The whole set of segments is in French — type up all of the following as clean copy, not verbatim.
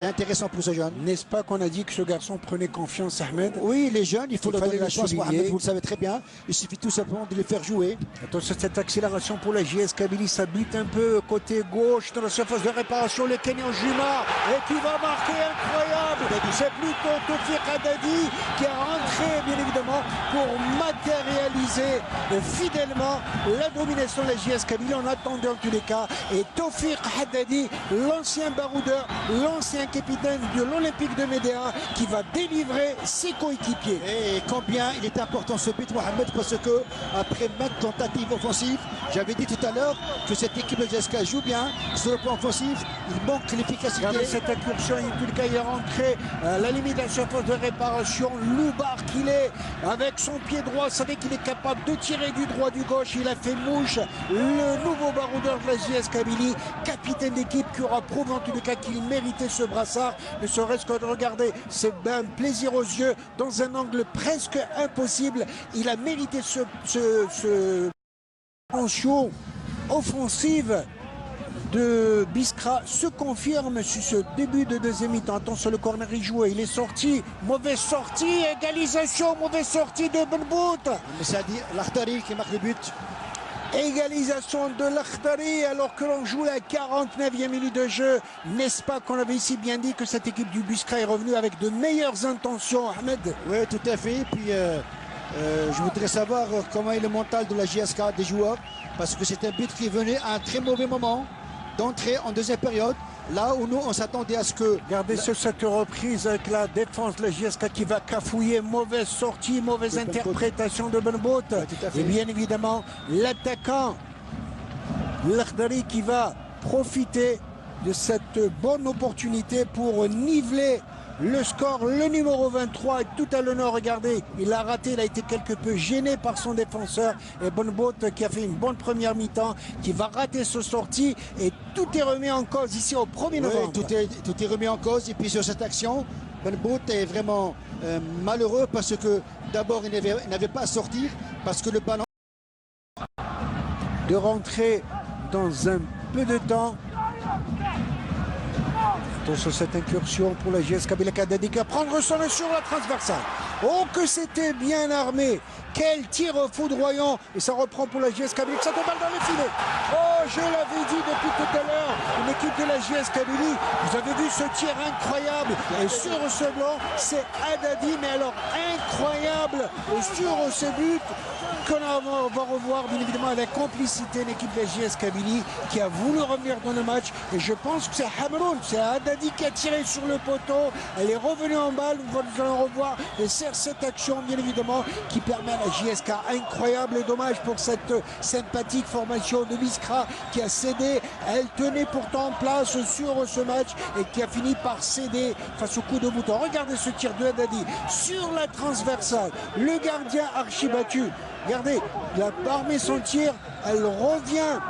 Intéressant pour ce jeune. N'est-ce pas qu'on a dit que ce garçon prenait confiance, Ahmed? Oui, les jeunes, il faut leur donner la chance. souligner. Ahmed, vous le savez très bien. Il suffit tout simplement de les faire jouer. Attention, cette accélération pour la JS Kabylie, ça bute un peu côté gauche dans la surface de réparation. Le Kenyan Juma et qui va marquer incroyable. C'est plutôt Tofik Haddadi qui a rentré, bien évidemment, pour matérialiser fidèlement la domination de la JS Kabylie. On attendait en tous les cas. Et Tofik Haddadi, l'ancien baroudeur, l'ancien capitaine de l'Olympique de Médéa, qui va délivrer ses coéquipiers. Et combien il est important ce but, Mohamed, parce que après maintes tentatives offensives, j'avais dit tout à l'heure que cette équipe de JSK joue bien sur le plan offensif. Il manque l'efficacité. Regardez cette incursion, en tout cas il est rentré à la limite de la surface de réparation. Loubar qu'il est, avec son pied droit, savait qu'il est capable de tirer du droit, du gauche. Il a fait mouche. Le nouveau baroudeur de la JS Kabylie, capitaine d'équipe, qui aura prouvé en tout cas qu'il méritait ce brassard, ne serait-ce que de regarder, c'est un plaisir aux yeux, dans un angle presque impossible. Il a mérité ce tension offensive de Biskra se confirme sur ce début de deuxième mi-temps. Attention, le corner est joué, il est sorti, mauvaise sortie, égalisation, mauvaise sortie de Benbout. Mais ça dit l'Akhtari qui marque le but. Égalisation de l'Akhtari alors que l'on joue la 49e minute de jeu. N'est-ce pas qu'on avait ici bien dit que cette équipe du Biskra est revenue avec de meilleures intentions, Ahmed? Oui, tout à fait. Puis je voudrais savoir comment est le mental de la JSK, des joueurs, parce que c'est un but qui venait à un très mauvais moment d'entrée en deuxième période. Là où nous, on s'attendait à ce que... Regardez sur cette reprise avec la défense de la JSK qui va cafouiller. Mauvaise sortie, mauvaise interprétation de Benbout. Et bien évidemment, l'attaquant, l'Akhdari, qui va profiter de cette bonne opportunité pour niveler le score. Le numéro 23 est tout à l'honneur. Regardez, il a raté, il a été quelque peu gêné par son défenseur. Et Benbout qui a fait une bonne première mi-temps, qui va rater ce sortie. Et tout est remis en cause ici au 1er novembre. Oui, tout est remis en cause. Et puis sur cette action, Benbout est vraiment malheureux parce que d'abord il n'avait pas à sortir, parce que le ballon... De rentrer dans un peu de temps. Sur cette incursion pour la JS Kabylie, Haddadi qui va prendre son sur la transversale. Oh, que c'était bien armé. Quel tir foudroyant. Et ça reprend pour la JS Kabylie. Ça tombe dans le filet. Oh, je l'avais dit depuis tout à l'heure. Une équipe de la JS Kabylie. Vous avez vu ce tir incroyable. Et sur ce blanc, c'est Haddadi. Mais alors incroyable. Et sur ce but qu'on va revoir bien évidemment avec complicité l'équipe de la JS Kabylie qui a voulu revenir dans le match. Et je pense que c'est Hamroun, c'est Haddadi qui a tiré sur le poteau. Elle est revenue en balle, nous allons revoir. Et c'est cette action bien évidemment qui permet à la JSK. Incroyable et dommage pour cette sympathique formation de Biskra qui a cédé. Elle tenait pourtant en place sur ce match et qui a fini par céder face au coup de bouton. Regardez ce tir de Haddadi sur la transversale. Le gardien archi-battu. Regardez, il a armé son tir, elle revient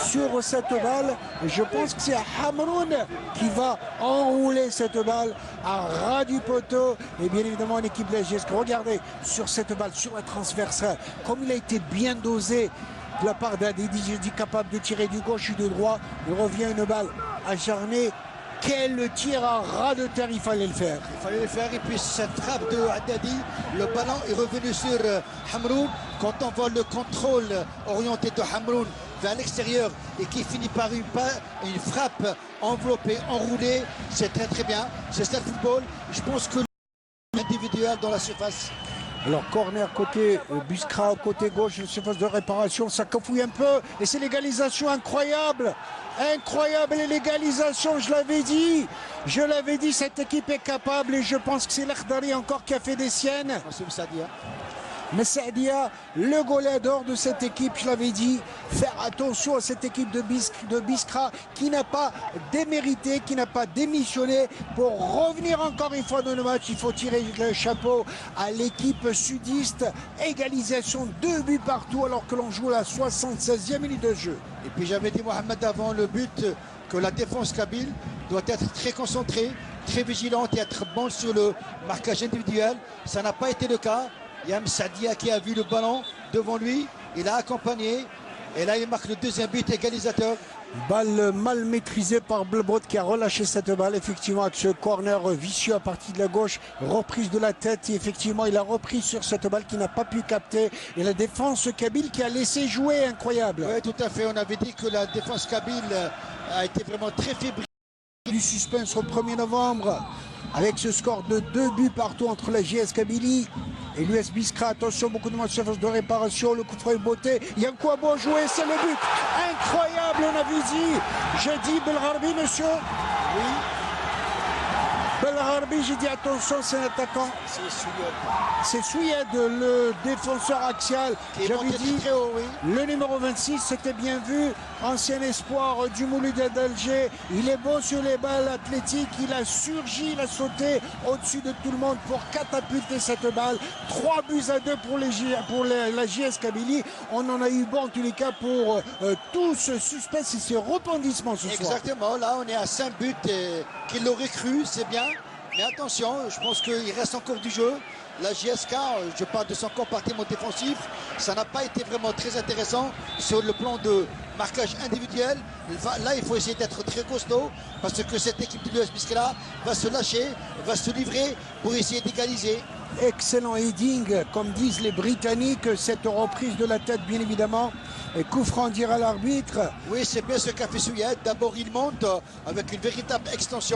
sur cette balle. Et je pense que c'est Hamroun qui va enrouler cette balle à ras du poteau. Et bien évidemment, l'équipe de la JSK. Regardez, sur cette balle, sur la transversale, comme il a été bien dosé de la part d'Haddadi, j'ai dit capable de tirer du gauche et du droit. Il revient une balle acharnée. Quel tir à ras de terre, il fallait le faire. Il fallait le faire. Et puis cette frappe de Haddadi, le ballon est revenu sur Hamroun. Quand on voit le contrôle orienté de Hamroun vers l'extérieur et qui finit par une frappe enveloppée, enroulée, c'est très très bien. C'est ça le football. Je pense que l'individuel dans la surface. Alors corner côté Biskra, côté gauche, la surface de réparation, ça cafouille un peu. Et c'est l'égalisation incroyable. Incroyable l'égalisation, je l'avais dit. Je l'avais dit, cette équipe est capable et je pense que c'est l'Akhdari encore qui a fait des siennes. Mais Saadia, le goléador de cette équipe, je l'avais dit, faire attention à cette équipe de Biskra qui n'a pas démérité, qui n'a pas démissionné. Pour revenir encore une fois dans le match, il faut tirer le chapeau à l'équipe sudiste. Égalisation, 2 buts partout alors que l'on joue la 76e minute de jeu. Et puis j'avais dit, Mohamed, avant le but, que la défense kabyle doit être très concentrée, très vigilante et être bonne sur le marquage individuel. Ça n'a pas été le cas. Yam Sadia qui a vu le ballon devant lui, il a accompagné et là il marque le deuxième but égalisateur. Balle mal maîtrisée par Blbrot qui a relâché cette balle, effectivement, avec ce corner vicieux à partir de la gauche, reprise de la tête, et effectivement il a repris sur cette balle qui n'a pas pu capter, et la défense kabyle qui a laissé jouer, incroyable. Oui, tout à fait, on avait dit que la défense kabyle a été vraiment très fébrile. Du suspense au 1er novembre, avec ce score de 2 buts partout entre la JS Kabylie et l'US Biskra. Attention, beaucoup de surface de réparation, le coup de feuille beauté, il y a quoi beau jouer, c'est le but incroyable, on a vu dit, j'ai dit Belgharbi, monsieur. Oui. Belgharbi, j'ai dit attention, c'est un attaquant. C'est Souyed, le défenseur axial. J'avais dit très haut, oui. Le numéro 26, c'était bien vu, ancien espoir du Mouloudia d'Alger. Il est bon sur les balles athlétiques, il a surgi, il a sauté au-dessus de tout le monde pour catapulter cette balle. 3 buts à 2 pour la JS Kabylie. On en a eu bon en tous les cas pour tout ce suspense et ce rebondissement ce soir. Exactement, là on est à 5 buts, qui l'aurait cru, c'est bien. Mais attention, je pense qu'il reste encore du jeu. La JSK, je parle de son compartiment défensif, ça n'a pas été vraiment très intéressant sur le plan de marquage individuel. Là, il faut essayer d'être très costaud parce que cette équipe de l'US Biskra va se lâcher, va se livrer pour essayer d'égaliser. Excellent heading, comme disent les Britanniques, cette reprise de la tête, bien évidemment. Et coup franc dira l'arbitre. Oui, c'est bien ce qu'a fait Souyed. D'abord, il monte avec une véritable extension.